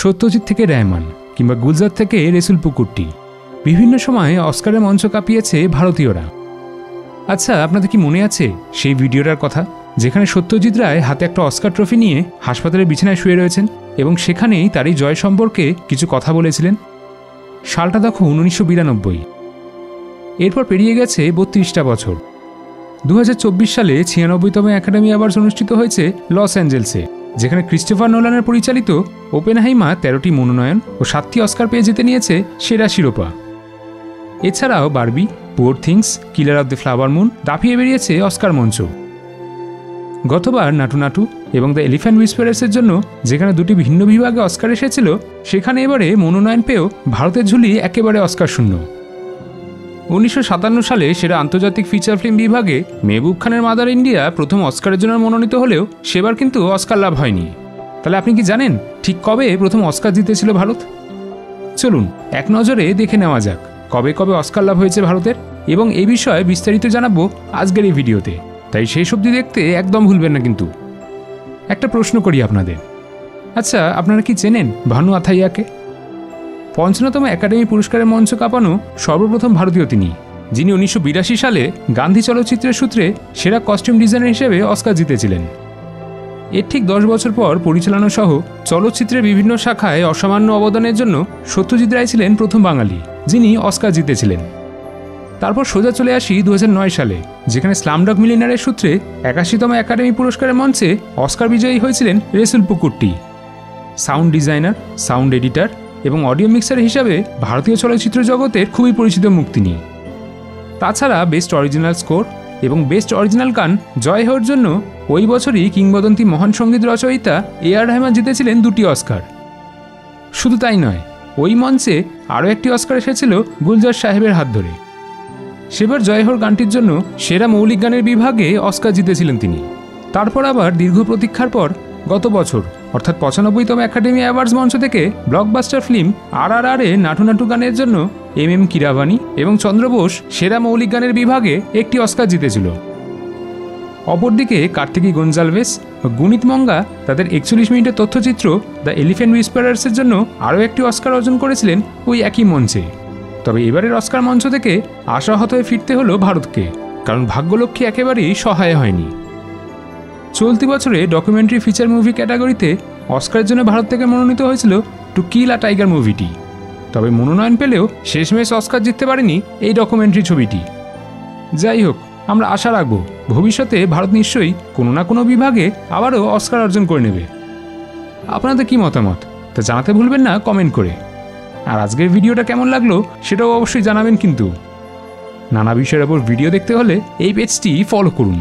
সত্যজিৎ থেকে রহমান কিংবা গুলজার থেকে রেসুল পুকুরটি বিভিন্ন সময়ে অস্কারের মঞ্চ কাঁপিয়েছে ভারতীয়রা। আচ্ছা, আপনাদের কি মনে আছে সেই ভিডিওটার কথা, যেখানে সত্যজিৎ রায় হাতে একটা অস্কার ট্রফি নিয়ে হাসপাতালের বিছানায় শুয়ে রয়েছেন এবং সেখানেই তারই জয় সম্পর্কে কিছু কথা বলেছিলেন? সালটা দেখো 1992। এরপর পেরিয়ে গেছে 32টা বছর। 2024 সালে 96তম একাডেমি অ্যাওয়ার্ডস অনুষ্ঠিত হয়েছে লস অ্যাঞ্জেলসে, যেখানে ক্রিস্টোফার নোলানের পরিচালিত ওপেনহাইমার 13টি মনোনয়ন ও 7টি অস্কার পেয়ে জিতে নিয়েছে সেরা শিরোপা। এছাড়াও Barbie, poor things, killer of the flower moon দাপিয়ে বেরিয়েছে অস্কার মঞ্চ। গতবার নাটু নাটু এবং দ্য এলিফ্যান্ট হুইসপারার্সের জন্য যেখানে দুটি ভিন্ন বিভাগে অস্কার এসেছিল, সেখানে এবারে মনোনয়ন পেয়েও ভারতের ঝুলি একেবারে অস্কার শূন্য। 1957 সালে সেরা আন্তর্জাতিক ফিচার ফিল্ম বিভাগে মেহবুব খানের মাদার ইন্ডিয়া প্রথম অস্কারের জন্য মনোনীত হলেও সেবার কিন্তু অস্কার লাভ হয়নি। তাহলে আপনি কি জানেন ঠিক কবে প্রথম অস্কার জিতেছিল ভারত? চলুন এক নজরে দেখে নেওয়া যাক কবে কবে অস্কার লাভ হয়েছে ভারতের, এবং এই বিষয়ে বিস্তারিত জানাবো আজকের এই ভিডিওতে। তাই শেষ অবধি দেখতে একদম ভুলবেন না কিন্তু। একটা প্রশ্ন করি আপনাদের, আচ্ছা আপনারা কি চেনেন ভানু আথাইয়াকে? 55তম একাডেমি পুরস্কারের মঞ্চ কাঁপানো সর্বপ্রথম ভারতীয় তিনি, যিনি 1982 সালে গান্ধী চলচ্চিত্রের সূত্রে সেরা কস্টিউম ডিজাইনার হিসেবে অস্কার জিতেছিলেন। এর ঠিক 10 বছর পর পরিচালনা সহ চলচ্চিত্রের বিভিন্ন শাখায় অসামান্য অবদানের জন্য সত্যজিৎ রায় ছিলেন প্রথম বাঙালি যিনি অস্কার জিতেছিলেন। তারপর সোজা চলে আসি 2009 সালে, যেখানে স্লামডগ মিলিয়নেয়ারের সূত্রে 81তম একাডেমি পুরস্কারের মঞ্চে অস্কার বিজয়ী হয়েছিলেন রেসুল পুকুরটি। সাউন্ড ডিজাইনার, সাউন্ড এডিটর এবং অডিও মিক্সার হিসাবে ভারতীয় চলচ্চিত্র জগতের খুবই পরিচিত মুখ তিনি। তাছাড়া বেস্ট অরিজিনাল স্কোর এবং বেস্ট অরিজিনাল গান জয় হওয়ার জন্য ওই বছরই কিংবদন্তি মহান সঙ্গীত রচয়িতা A.R. রহমান জিতেছিলেন 2টি অস্কার। শুধু তাই নয়, ওই মঞ্চে আরও একটি অস্কার এসেছিল গুলজার সাহেবের হাত ধরে। সেবার জয় হোর গানটির জন্য সেরা মৌলিক গানের বিভাগে অস্কার জিতেছিলেন তিনি। তারপর আবার দীর্ঘ প্রতীক্ষার পর গত বছর অর্থাৎ 95তম একাডেমি অ্যাওয়ার্ডস মঞ্চ থেকে ব্লকবাস্টার ফিল্ম RRR এ নাটু নাটু গানের জন্য MM কিরাভানি এবং চন্দ্র বোস সেরা মৌলিক গানের বিভাগে একটি অস্কার জিতেছিল। অপরদিকে কার্তিকি গঞ্জালভেস ও গুনিত মঙ্গা তাদের 41 মিনিটের তথ্যচিত্র দ্য এলিফ্যান্ট হুইসপারার্সের জন্য আরও একটি অস্কার অর্জন করেছিলেন ওই একই মঞ্চে। তবে এবারের অস্কার মঞ্চ থেকে আশাহত হয়ে ফিরতে হলো ভারতকে, কারণ ভাগ্যলক্ষ্মী একেবারেই সহায় হয়নি। চলতি বছরে ডকুমেন্টারি ফিচার মুভি ক্যাটাগরিতে অস্কারের জন্য ভারত থেকে মনোনীত হয়েছিল টু কিল আ টাইগার মুভিটি। তবে মনোনয়ন পেলেও শেষমেশ অস্কার জিততে পারেনি এই ডকুমেন্টারি ছবিটি। যাই হোক, আমরা আশা রাখব ভবিষ্যতে ভারত নিশ্চয়ই কোনো না কোনো বিভাগে আবারও অস্কার অর্জন করে নেবে। আপনাদের কি মতামত তা জানাতে ভুলবেন না কমেন্ট করে। আর আজকের ভিডিওটা কেমন লাগলো সেটাও অবশ্যই জানাবেন কিন্তু। নানা বিষয়ের ওপর ভিডিও দেখতে হলে এই পেজটি ফলো করুন।